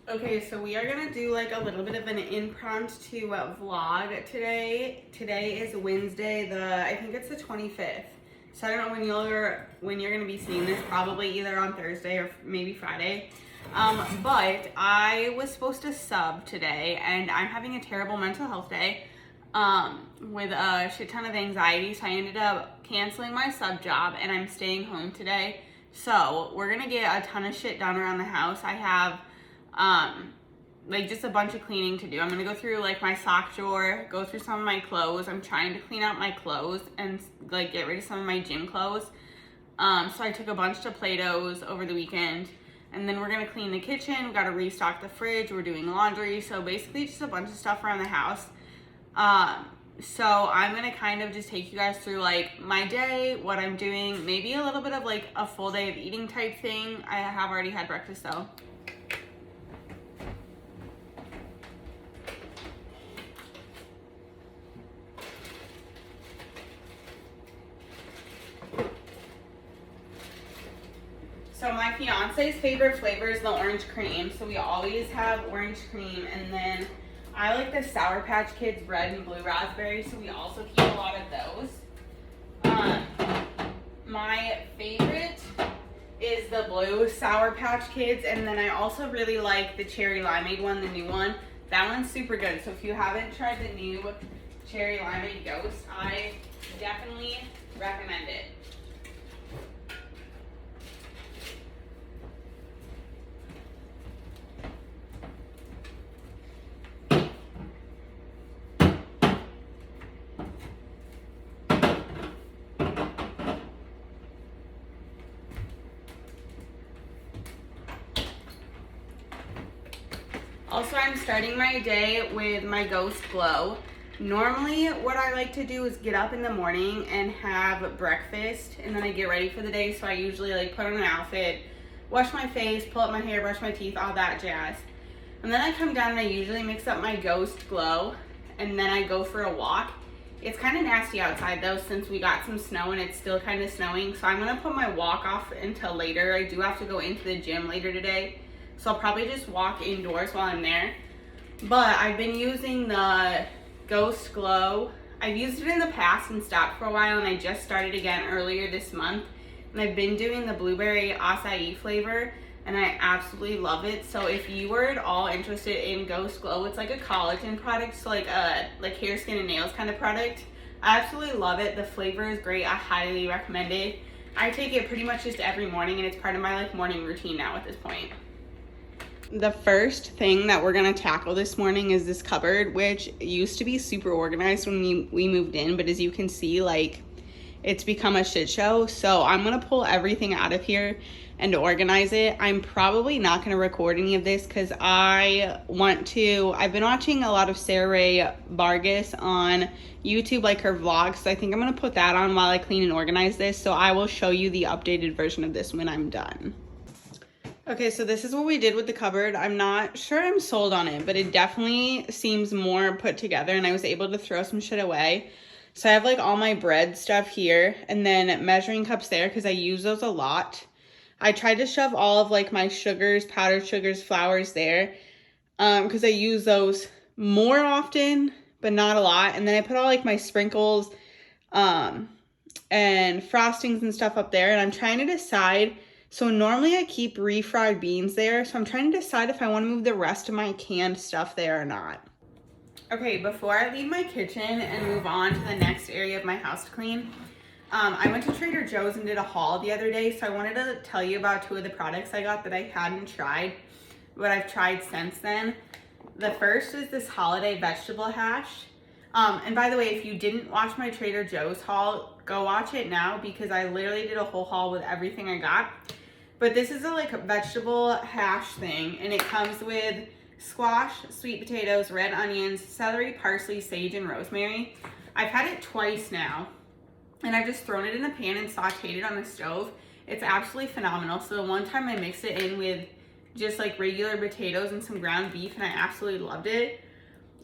Okay, so we are gonna do like a little bit of an impromptu vlog today. Today is Wednesday, I think it's the 25th. So I don't know when you're gonna be seeing this, probably either on Thursday or maybe Friday. But I was supposed to sub today and I'm having a terrible mental health day with a shit ton of anxiety. So I ended up canceling my sub job and I'm staying home today. So we're gonna get a ton of shit done around the house. I have like just a bunch of cleaning to do. I'm gonna go through like my sock drawer, go through some of my clothes. I'm trying to clean out my clothes and like get rid of some of my gym clothes. So I took a bunch of Play-Dohs over the weekend, and then we're gonna clean the kitchen. We gotta restock the fridge. We're doing laundry. So basically just a bunch of stuff around the house. So I'm gonna kind of just take you guys through like my day, what I'm doing, maybe a little bit of like a full day of eating type thing. I have already had breakfast though. So my fiance's favorite flavor is the orange cream. So we always have orange cream, and then I like the Sour Patch Kids red and blue raspberry, so we also keep a lot of those. My favorite is the blue Sour Patch Kids, and then I also really like the cherry limeade one, the new one. That one's super good. So if you haven't tried the new cherry limeade ghost, I definitely recommend it. Also, I'm starting my day with my Ghost Glow. Normally, what I like to do is get up in the morning and have breakfast, and then I get ready for the day. So I usually like put on an outfit, wash my face, pull up my hair, brush my teeth, all that jazz. And then I come down and I usually mix up my Ghost Glow, and then I go for a walk. It's kind of nasty outside though, since we got some snow and it's still kind of snowing. So I'm gonna put my walk off until later. I do have to go into the gym later today, so I'll probably just walk indoors while I'm there. But I've been using the Ghost Glow. I've used it in the past and stopped for a while, and I just started again earlier this month. And I've been doing the blueberry acai flavor, and I absolutely love it. So if you were at all interested in Ghost Glow, it's like a collagen product, so like a hair, skin, and nails kind of product. I absolutely love it. The flavor is great. I highly recommend it. I take it pretty much just every morning, and it's part of my like morning routine now at this point. The first thing that we're gonna tackle this morning is this cupboard, which used to be super organized when we moved in, but as you can see, like, it's become a shit show. So I'm gonna pull everything out of here and organize it. I'm probably not gonna record any of this because I've been watching a lot of Sarah Ray Vargas on YouTube, like her vlogs, so I think I'm gonna put that on while I clean and organize this. So I will show you the updated version of this when I'm done. Okay, so this is what we did with the cupboard. I'm not sure I'm sold on it, but it definitely seems more put together, and I was able to throw some shit away. So I have like all my bread stuff here, and then measuring cups there because I use those a lot. I tried to shove all of like my sugars, powdered sugars, flours there because I use those more often, but not a lot. And then I put all like my sprinkles and frostings and stuff up there, and I'm trying to decide. So normally I keep refried beans there, so I'm trying to decide if I want to move the rest of my canned stuff there or not. Okay, before I leave my kitchen and move on to the next area of my house to clean, I went to Trader Joe's and did a haul the other day, so I wanted to tell you about two of the products I got that I hadn't tried, but I've tried since then. The first is this holiday vegetable hash. And by the way, if you didn't watch my Trader Joe's haul, go watch it now because I literally did a whole haul with everything I got. But this is a like vegetable hash thing, and it comes with squash, sweet potatoes, red onions, celery, parsley, sage, and rosemary. I've had it twice now, and I've just thrown it in a pan and sauteed it on the stove. It's absolutely phenomenal. So the one time I mixed it in with just like regular potatoes and some ground beef, and I absolutely loved it.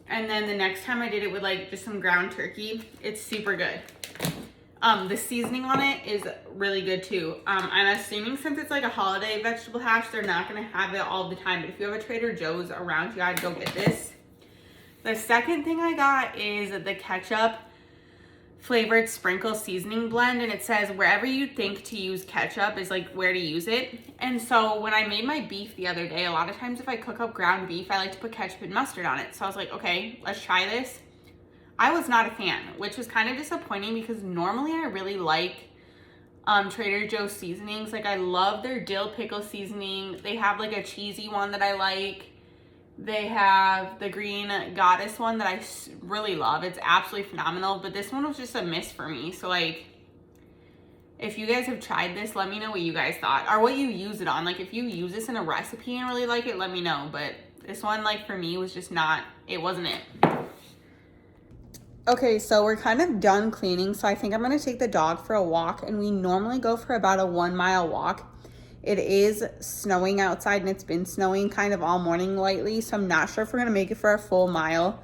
And then the next time I did it with like just some ground turkey. It's super good. The seasoning on it is really good too. I'm assuming since it's like a holiday vegetable hash, they're not gonna have it all the time, but if you have a Trader Joe's around you, I'd go get this. The second thing I got is the ketchup flavored sprinkle seasoning blend, and it says wherever you think to use ketchup is like where to use it. And so when I made my beef the other day, a lot of times if I cook up ground beef, I like to put ketchup and mustard on it. So I was like, okay, let's try this. I was not a fan, which was kind of disappointing because normally I really like Trader Joe's seasonings. Like I love their dill pickle seasoning. They have like a cheesy one that I like. They have the green goddess one that I really love. It's absolutely phenomenal, but this one was just a miss for me. So like, if you guys have tried this, let me know what you guys thought or what you use it on. Like if you use this in a recipe and really like it, let me know. But this one, like for me, was just not, it wasn't it. Okay, so we're kind of done cleaning, so I think I'm gonna take the dog for a walk, and we normally go for about a 1 mile walk. It is snowing outside, and it's been snowing kind of all morning lightly, so I'm not sure if we're gonna make it for a full mile.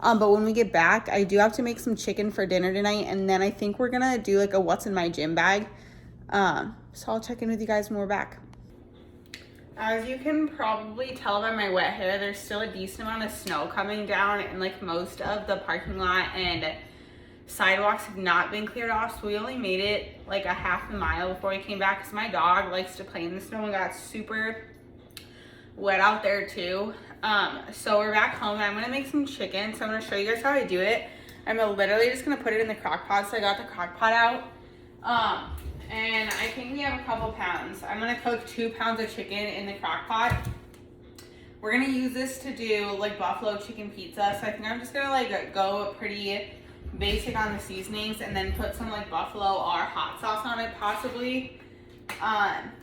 But when we get back, I do have to make some chicken for dinner tonight, and then I think we're gonna do like a what's in my gym bag. So I'll check in with you guys when we're back. As you can probably tell by my wet hair, there's still a decent amount of snow coming down, and like most of the parking lot and sidewalks have not been cleared off, so we only made it like a half a mile before we came back because my dog likes to play in the snow and got super wet out there too. So we're back home and I'm gonna make some chicken. So I'm gonna show you guys how I do it. I'm literally just gonna put it in the crock pot. So I got the crock pot out. And I think we have a couple pounds. I'm gonna cook 2 pounds of chicken in the crock pot. We're gonna use this to do like buffalo chicken pizza. So I think I'm just gonna like go pretty basic on the seasonings and then put some like buffalo or hot sauce on it possibly.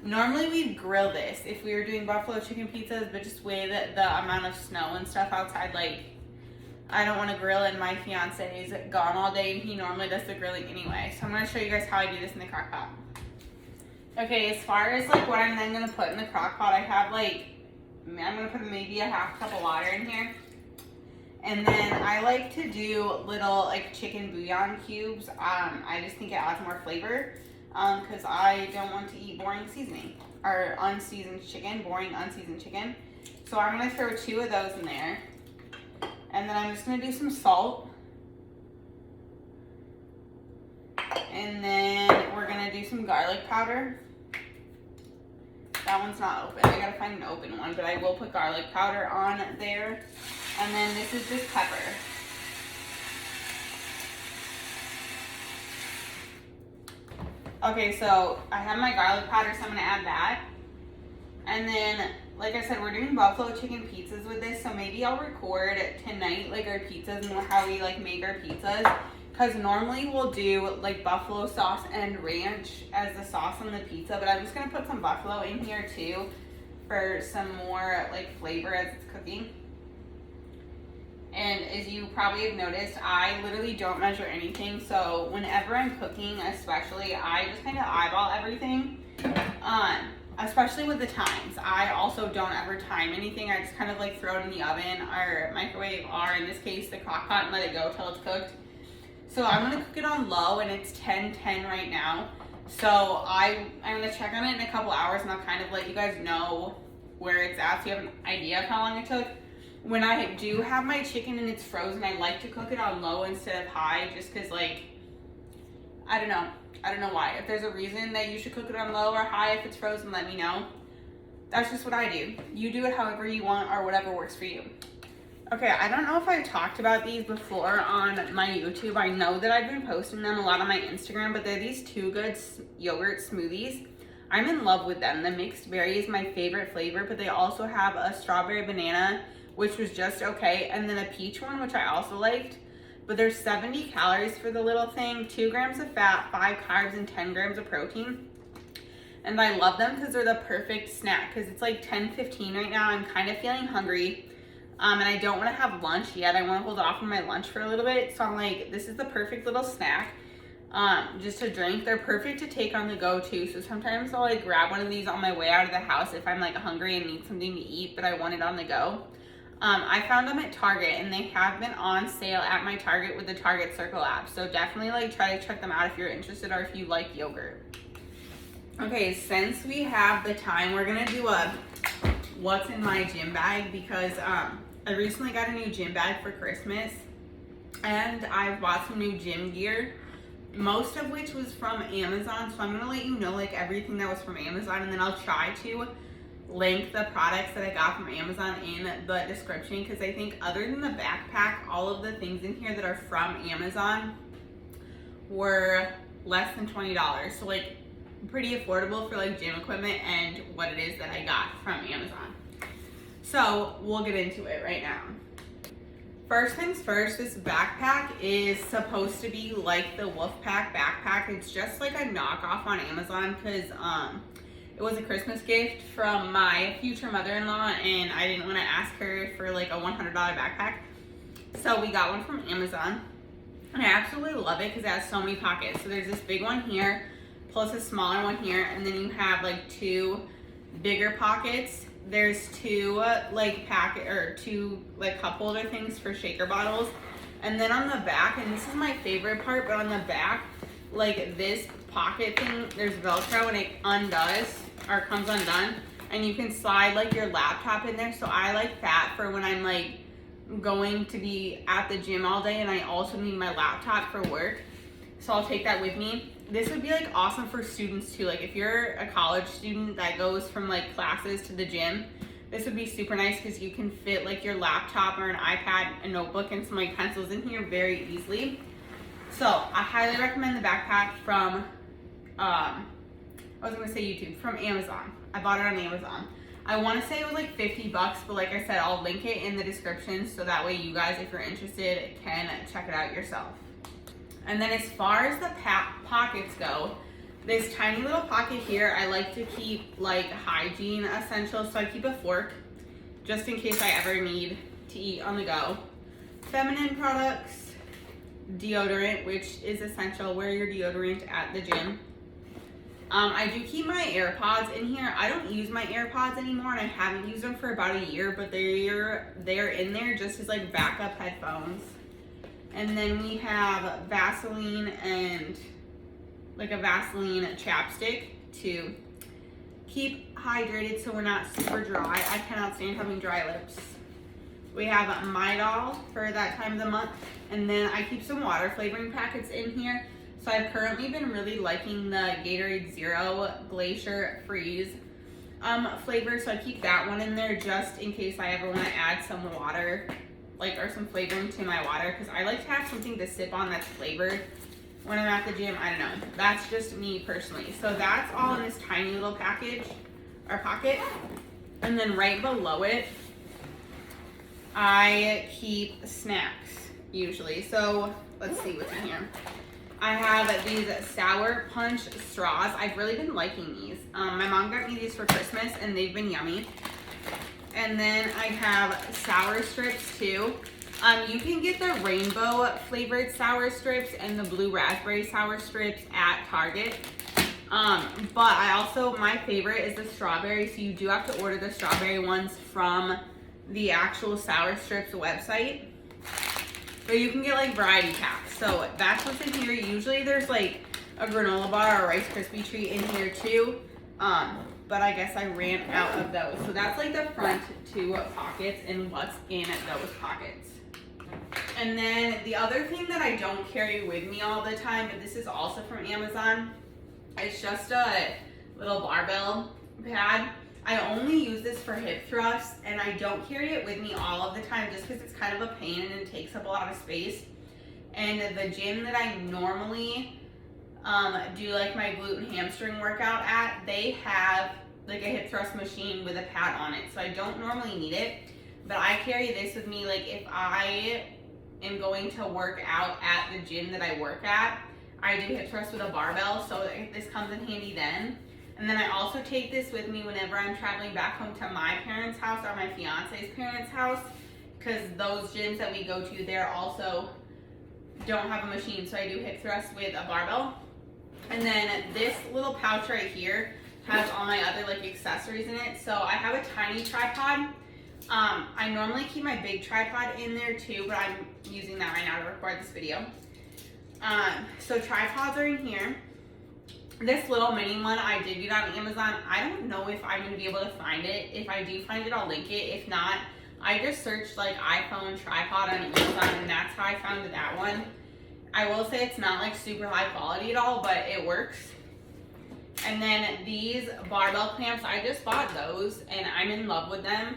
Normally we'd grill this if we were doing buffalo chicken pizzas, but just with the amount of snow and stuff outside, like I don't want to grill, and my fiance is gone all day and he normally does the grilling anyway. So I'm going to show you guys how I do this in the crock pot. Okay, as far as like what I'm then going to put in the crock pot, I have like, I'm going to put maybe a half cup of water in here. And then I like to do little like chicken bouillon cubes. I just think it adds more flavor because I don't want to eat boring seasoning or unseasoned chicken, boring unseasoned chicken. So I'm going to throw 2 of those in there. And then I'm just gonna do some salt. And then we're gonna do some garlic powder. That one's not open. I gotta find an open one, but I will put garlic powder on there. And then this is just pepper. Okay, so I have my garlic powder, so I'm gonna add that. And then, like I said, we're doing buffalo chicken pizzas with this, so maybe I'll record tonight like our pizzas and how we like make our pizzas. Because normally we'll do like buffalo sauce and ranch as the sauce on the pizza, but I'm just gonna put some buffalo in here too for some more like flavor as it's cooking. And as you probably have noticed, I literally don't measure anything, so whenever I'm cooking especially, I just kind of eyeball everything. Especially with the times. I also don't ever time anything. I just kind of like throw it in the oven or microwave, or in this case the crock pot, and let it go till it's cooked. So I'm gonna cook it on low, and it's 10:10 right now. So I'm gonna check on it in a couple hours, and I'll kind of let you guys know where it's at so you have an idea of how long it took. When I do have my chicken and it's frozen, I like to cook it on low instead of high, just because like, I don't know why. If there's a reason that you should cook it on low or high if it's frozen, let me know. That's just what I do. You do it however you want or whatever works for you. Okay, I don't know if I've talked about these before on my YouTube. I know that I've been posting them a lot on my Instagram, but they're these Too Good yogurt smoothies. I'm in love with them. The mixed berry is my favorite flavor, but they also have a strawberry banana, which was just okay, and then a peach one, which I also liked. But there's 70 calories for the little thing, 2 grams of fat, 5 carbs, and 10 grams of protein. And I love them because they're the perfect snack, because it's like 10:15 right now. I'm kind of feeling hungry, and I don't want to have lunch yet. I want to hold off on my lunch for a little bit. So I'm like, this is the perfect little snack just to drink. They're perfect to take on the go too. So sometimes I'll like grab one of these on my way out of the house if I'm like hungry and need something to eat, but I want it on the go. I found them at Target, and they have been on sale at my Target with the Target Circle app. So definitely like try to check them out if you're interested or if you like yogurt. Okay, since we have the time, we're gonna do a what's in my gym bag, because I recently got a new gym bag for Christmas, and I've bought some new gym gear, most of which was from Amazon. So I'm gonna let you know like everything that was from Amazon, and then I'll try to link the products that I got from Amazon in the description, because I think other than the backpack, all of the things in here that are from Amazon were less than $20. So like pretty affordable for like gym equipment and what it is that I got from Amazon. So we'll get into it right now. First things first, this backpack is supposed to be like the Wolfpack backpack. It's just like a knockoff on Amazon, because it was a Christmas gift from my future mother-in-law, and I didn't want to ask her for like a $100 backpack. So we got one from Amazon, and I absolutely love it because it has so many pockets. So there's this big one here, plus a smaller one here, and then you have like two bigger pockets. There's two two cup holder things for shaker bottles. And then on the back, and this is my favorite part, but on the back, like this pocket thing, there's Velcro, and it undoes, or comes undone, and you can slide like your laptop in there. So I like that for when I'm like going to be at the gym all day and I also need my laptop for work. So I'll take that with me. This would be like awesome for students too. Like if you're a college student that goes from like classes to the gym, this would be super nice because you can fit like your laptop or an iPad, a notebook, and some like pencils in here very easily. So I highly recommend the backpack from, from Amazon. I bought it on Amazon. I want to say it was like $50, but like I said, I'll link it in the description so that way you guys, if you're interested, can check it out yourself. And then as far as the pockets go, this tiny little pocket here, I like to keep like hygiene essentials. So I keep a fork just in case I ever need to eat on the go. Feminine products, deodorant, which is essential. Wear your deodorant at the gym. I do keep my AirPods in here. I don't use my AirPods anymore, and I haven't used them for about a year, but they're in there just as like backup headphones. And then we have Vaseline and like a Vaseline chapstick to keep hydrated so we're not super dry. I cannot stand having dry lips. We have Midol for that time of the month. And then I keep some water flavoring packets in here. So I've currently been really liking the Gatorade Zero Glacier Freeze flavor. So I keep that one in there just in case I ever want to add some water, or some flavoring to my water, because I like to have something to sip on that's flavored when I'm at the gym. I don't know. That's just me personally. So that's all in this tiny little pocket. And then right below it, I keep snacks usually. So let's see what's in here. I have these Sour Punch straws. I've really been liking these. My mom got me these for Christmas, and they've been yummy. And then I have sour strips too. You can get the rainbow flavored sour strips and the blue raspberry sour strips at Target. But my favorite is the strawberry. So you do have to order the strawberry ones from the actual sour strips website. But you can get like variety packs. So that's what's in here. Usually there's like a granola bar or a Rice Krispie treat in here too. But I guess I ran out of those. So that's like the front two pockets and what's in those pockets. And then the other thing that I don't carry with me all the time, but this is also from Amazon, it's just a little barbell pad. I only use this for hip thrusts, and I don't carry it with me all of the time just because it's kind of a pain and it takes up a lot of space. And the gym that I normally do like my glute and hamstring workout at, they have like a hip thrust machine with a pad on it. So I don't normally need it, but I carry this with me like if I am going to work out at the gym that I work at. I do hip thrust with a barbell, so this comes in handy then. And then I also take this with me whenever I'm traveling back home to my parents' house or my fiance's parents' house, because those gyms that we go to there also don't have a machine, so I do hip thrust with a barbell. And then this little pouch right here has all my other like accessories in it. So I have a tiny tripod, I normally keep my big tripod in there too, but I'm using that right now to record this video. So tripods are in here. This little mini one I did get on Amazon. I don't know if I'm going to be able to find it. If I do find it, I'll link it. If not, I just searched like iPhone tripod on Amazon, and that's how I found that one. I will say it's not like super high quality at all, but it works. And then these barbell clamps, I just bought those and I'm in love with them.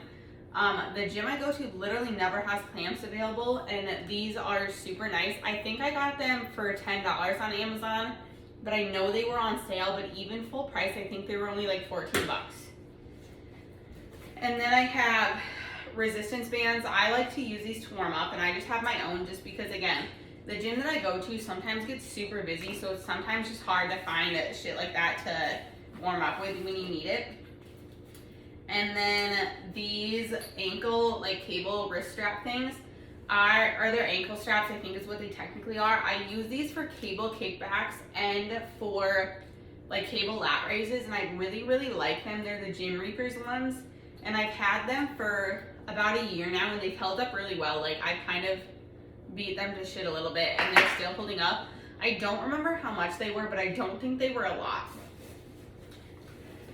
The gym I go to literally never has clamps available, and these are super nice. I think I got them for $10 on Amazon, but I know they were on sale, but even full price, I think they were only like 14 bucks. And then I have resistance bands. I like to use these to warm up, and I just have my own just because, again, the gym that I go to sometimes gets super busy, so it's sometimes just hard to find shit like that to warm up with when you need it. And then these ankle, like cable wrist strap things, are their ankle straps, I think is what they technically are. I use these for cable kickbacks and for like cable lat raises, and I really, really like them. They're the Gym Reapers ones, and I've had them for about a year now, and they've held up really well. Like, I kind of beat them to shit a little bit, and they're still holding up. I don't remember how much they were, but I don't think they were a lot.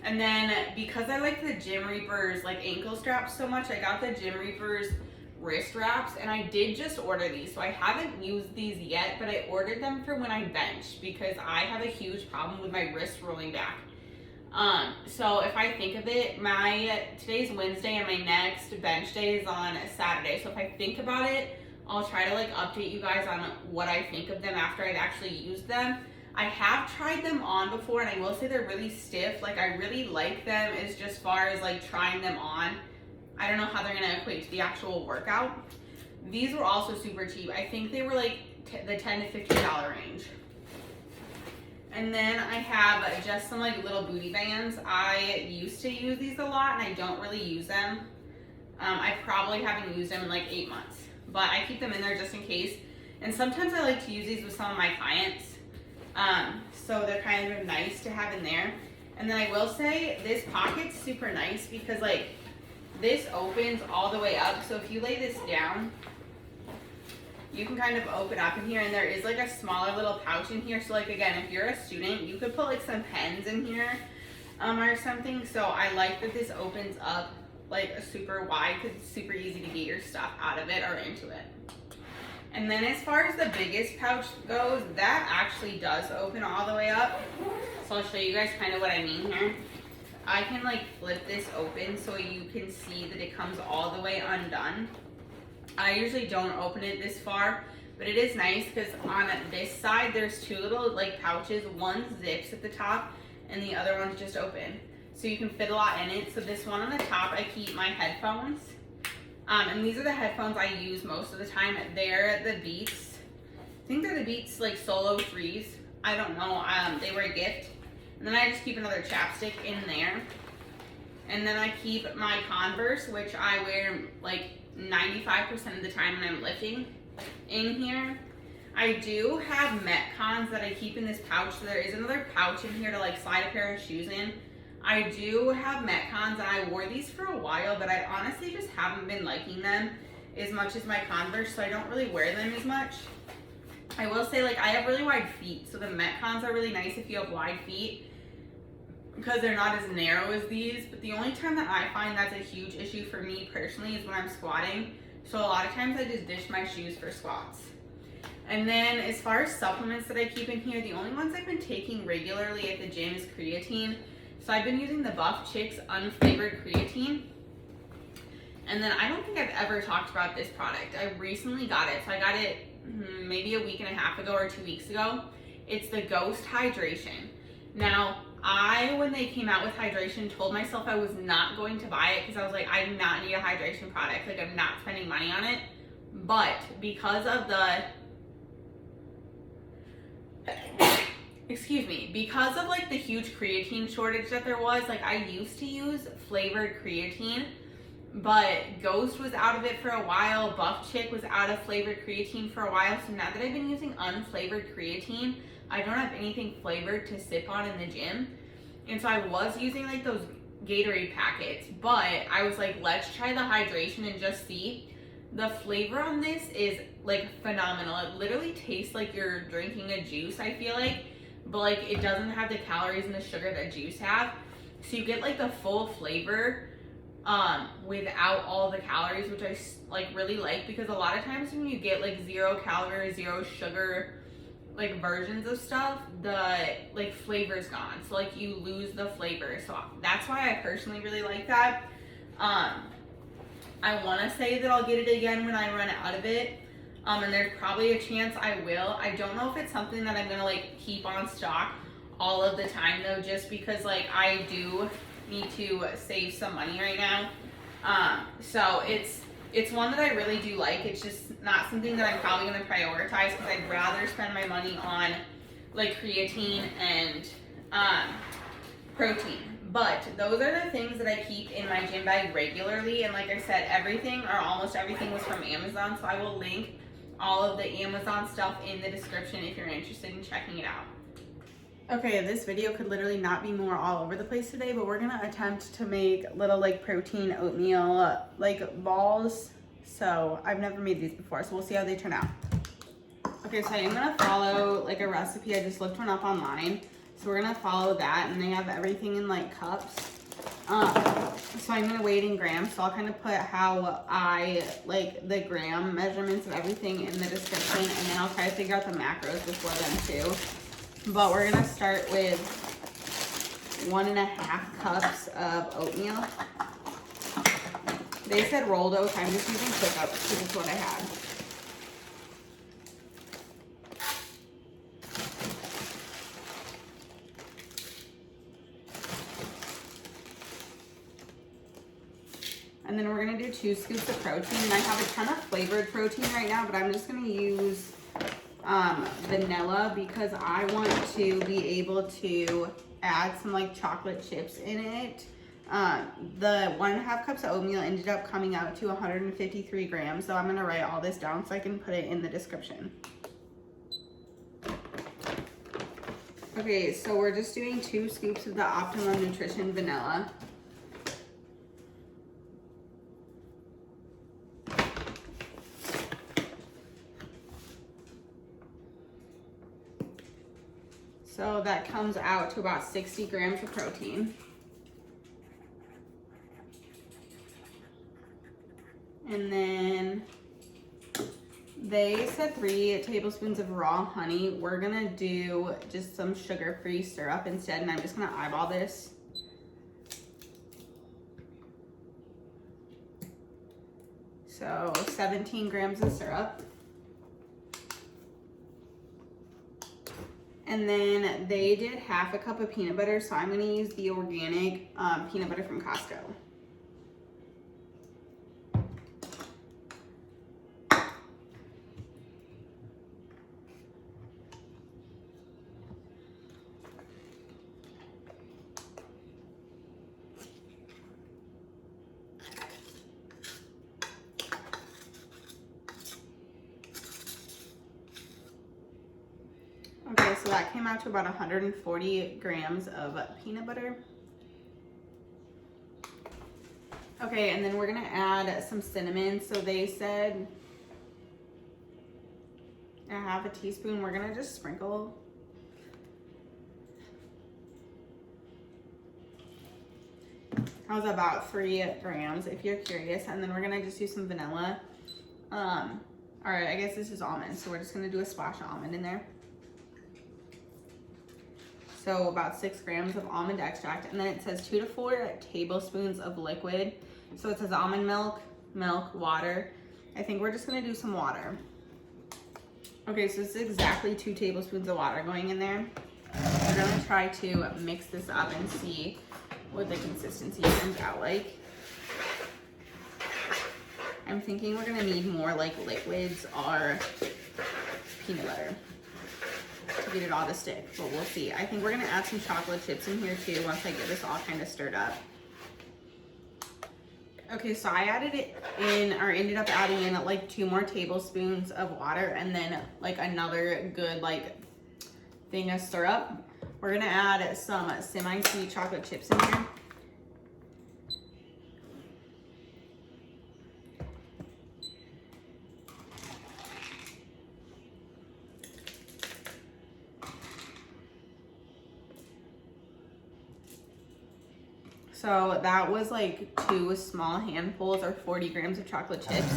And then because I like the Gym Reapers like ankle straps so much, I got the Gym Reapers wrist wraps, and I did just order these, so I haven't used these yet, but I ordered them for when I bench because I have a huge problem with my wrist rolling back. So if I think of it, today's Wednesday and my next bench day is on Saturday, so if I think about it, I'll try to like update you guys on what I think of them after I've actually used them. I have tried them on before, and I will say they're really stiff. Like, I really like them as just far as like trying them on. I don't know how they're gonna equate to the actual workout. These were also super cheap. I think they were like the $10 to $15 range. And then I have just some like little booty bands. I used to use these a lot, and I don't really use them. I probably haven't used them in like 8 months, but I keep them in there just in case. And sometimes I like to use these with some of my clients. So they're kind of nice to have in there. And then I will say this pocket's super nice because like this opens all the way up. So if you lay this down, you can kind of open up in here, and there is like a smaller little pouch in here. So like, again, if you're a student, you could put like some pens in here or something. So I like that this opens up like super wide because it's super easy to get your stuff out of it or into it. And then as far as the biggest pouch goes, that actually does open all the way up. So I'll show you guys kind of what I mean here. I can like flip this open so you can see that it comes all the way undone. I usually don't open it this far, but it is nice because on this side there's two little like pouches. One zips at the top and the other one's just open. So you can fit a lot in it. So this one on the top, I keep my headphones. And these are the headphones I use most of the time. They're the Beats. I think they're the Beats like Solo 3s. I don't know. They were a gift. And then I just keep another chapstick in there. And then I keep my Converse, which I wear like 95% of the time when I'm lifting, in here. I do have Metcons that I keep in this pouch. So there is another pouch in here to like slide a pair of shoes in. I do have Metcons, and I wore these for a while, but I honestly just haven't been liking them as much as my Converse, so I don't really wear them as much. I will say, like, I have really wide feet, so the Metcons are really nice if you have wide feet because they're not as narrow as these, but the only time that I find that's a huge issue for me personally is when I'm squatting, so a lot of times I just ditch my shoes for squats. And then as far as supplements that I keep in here, the only ones I've been taking regularly at the gym is creatine. So I've been using the Buff Chicks unflavored creatine. And then I don't think I've ever talked about this product. I recently got it. So I got it maybe a week and a half ago or 2 weeks ago. It's the Ghost Hydration. Now, when they came out with hydration, told myself I was not going to buy it because I was like, I do not need a hydration product. Like, I'm not spending money on it. But because of because of like the huge creatine shortage that there was, like I used to use flavored creatine, but Ghost was out of it for a while. Buff Chick was out of flavored creatine for a while. So now that I've been using unflavored creatine, I don't have anything flavored to sip on in the gym. And so I was using like those Gatorade packets, but I was like, let's try the hydration and just see. The flavor on this is like phenomenal. It literally tastes like you're drinking a juice, I feel like, but like it doesn't have the calories and the sugar that juice have. So you get like the full flavor without all the calories, which I like really like, because a lot of times when you get like 0 calorie, 0 sugar like versions of stuff, the like flavor's gone. So like you lose the flavor. So that's why I personally really like that. I want to say that I'll get it again when I run out of it. And there's probably a chance I will. I don't know if it's something that I'm gonna like keep on stock all of the time though, just because like I do need to save some money right now. So it's one that I really do like. It's just not something that I'm probably gonna prioritize, because I'd rather spend my money on like creatine and protein. But those are the things that I keep in my gym bag regularly. And like I said, everything or almost everything was from Amazon. So I will link all of the Amazon stuff in the description if you're interested in checking it out. Okay, this video could literally not be more all over the place today, but we're gonna attempt to make little like protein oatmeal like balls. So I've never made these before, so we'll see how they turn out. Okay, so I am gonna follow like a recipe. I just looked one up online. So we're gonna follow that, and they have everything in like cups. So I'm gonna weigh it in grams. So I'll kind of put how I like the gram measurements of everything in the description, and then I'll try to figure out the macros before then too. But we're gonna start with 1.5 cups of oatmeal. They said rolled oats. I'm just using quick oats because it's what I had. And then we're gonna do 2 scoops of protein. And I have a ton of flavored protein right now, but I'm just gonna use vanilla because I want to be able to add some like chocolate chips in it. The 1.5 cups of oatmeal ended up coming out to 153 grams. So I'm gonna write all this down so I can put it in the description. Okay, so we're just doing 2 scoops of the Optimum Nutrition vanilla. So that comes out to about 60 grams of protein. And then they said 3 tablespoons of raw honey. We're gonna do just some sugar-free syrup instead, and I'm just gonna eyeball this. So 17 grams of syrup. And then they did 1/2 cup of peanut butter, so I'm gonna use the organic peanut butter from Costco. Okay, so that came out to about 140 grams of peanut butter. Okay, and then we're gonna add some cinnamon. So they said 1/2 teaspoon. We're gonna just sprinkle. That was about 3 grams if you're curious. And then we're gonna just do some vanilla. All right, I guess this is almond. So we're just gonna do a splash of almond in there. So about 6 grams of almond extract, and then it says 2 to 4 tablespoons of liquid. So it says almond milk, water. I think we're just gonna do some water. Okay, so this is exactly 2 tablespoons of water going in there. We're gonna try to mix this up and see what the consistency turns out like. I'm thinking we're gonna need more like liquids or peanut butter to get it all to stick, but we'll see. I think we're gonna add some chocolate chips in here too once I get this all kind of stirred up. Okay, so I added it in, or ended up adding in like 2 more tablespoons of water, and then like another good like thing of syrup. We're gonna add some semi-sweet chocolate chips in here. So that was like 2 small handfuls or 40 grams of chocolate chips.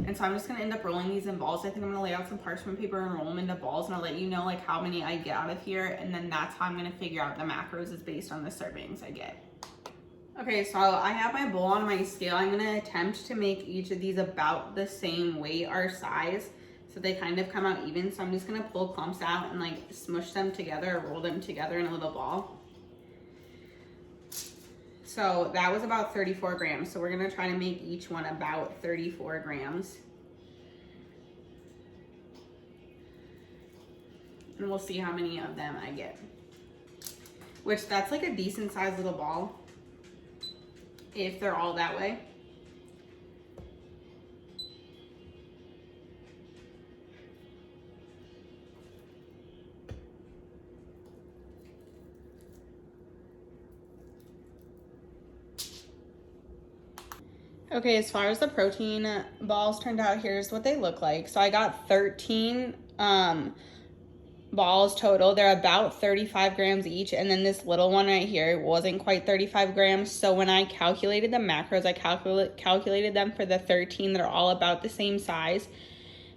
And so I'm just gonna end up rolling these in balls. I think I'm gonna lay out some parchment paper and roll them into balls, and I'll let you know like how many I get out of here, and then that's how I'm gonna figure out the macros is based on the servings I get. Okay, so I have my bowl on my scale. I'm gonna attempt to make each of these about the same weight or size, so they kind of come out even. So I'm just gonna pull clumps out and like smush them together or roll them together in a little ball. So that was about 34 grams. So we're gonna try to make each one about 34 grams. And we'll see how many of them I get. Which that's like a decent sized little ball, if they're all that way. Okay, as far as the protein balls turned out, here's what they look like. So I got 13 balls total. They're about 35 grams each, and then this little one right here wasn't quite 35 grams. So when I calculated the macros, I calculated them for the 13 that are all about the same size,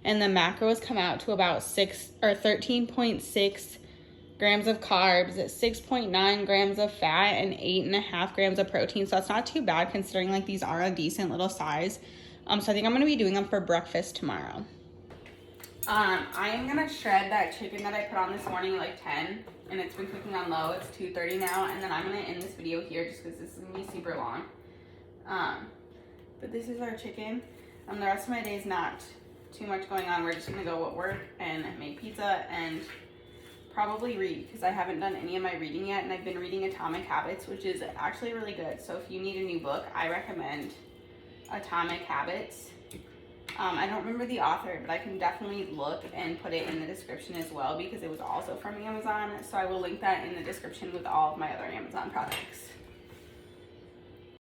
and the macros come out to about 13.6 grams of carbs, 6.9 grams of fat, and 8.5 grams of protein. So that's not too bad considering like these are a decent little size. So I think I'm gonna be doing them for breakfast tomorrow. I am gonna shred that chicken that I put on this morning at like 10, and it's been cooking on low. It's 2:30 now, and then I'm gonna end this video here just because this is gonna be super long. But this is our chicken. The rest of my day is not too much going on. We're just gonna go at work and make pizza and probably read, because I haven't done any of my reading yet, and I've been reading Atomic Habits, which is actually really good. So if you need a new book, I recommend Atomic Habits. I don't remember the author, but I can definitely look and put it in the description as well, because it was also from Amazon. So I will link that in the description with all of my other Amazon products.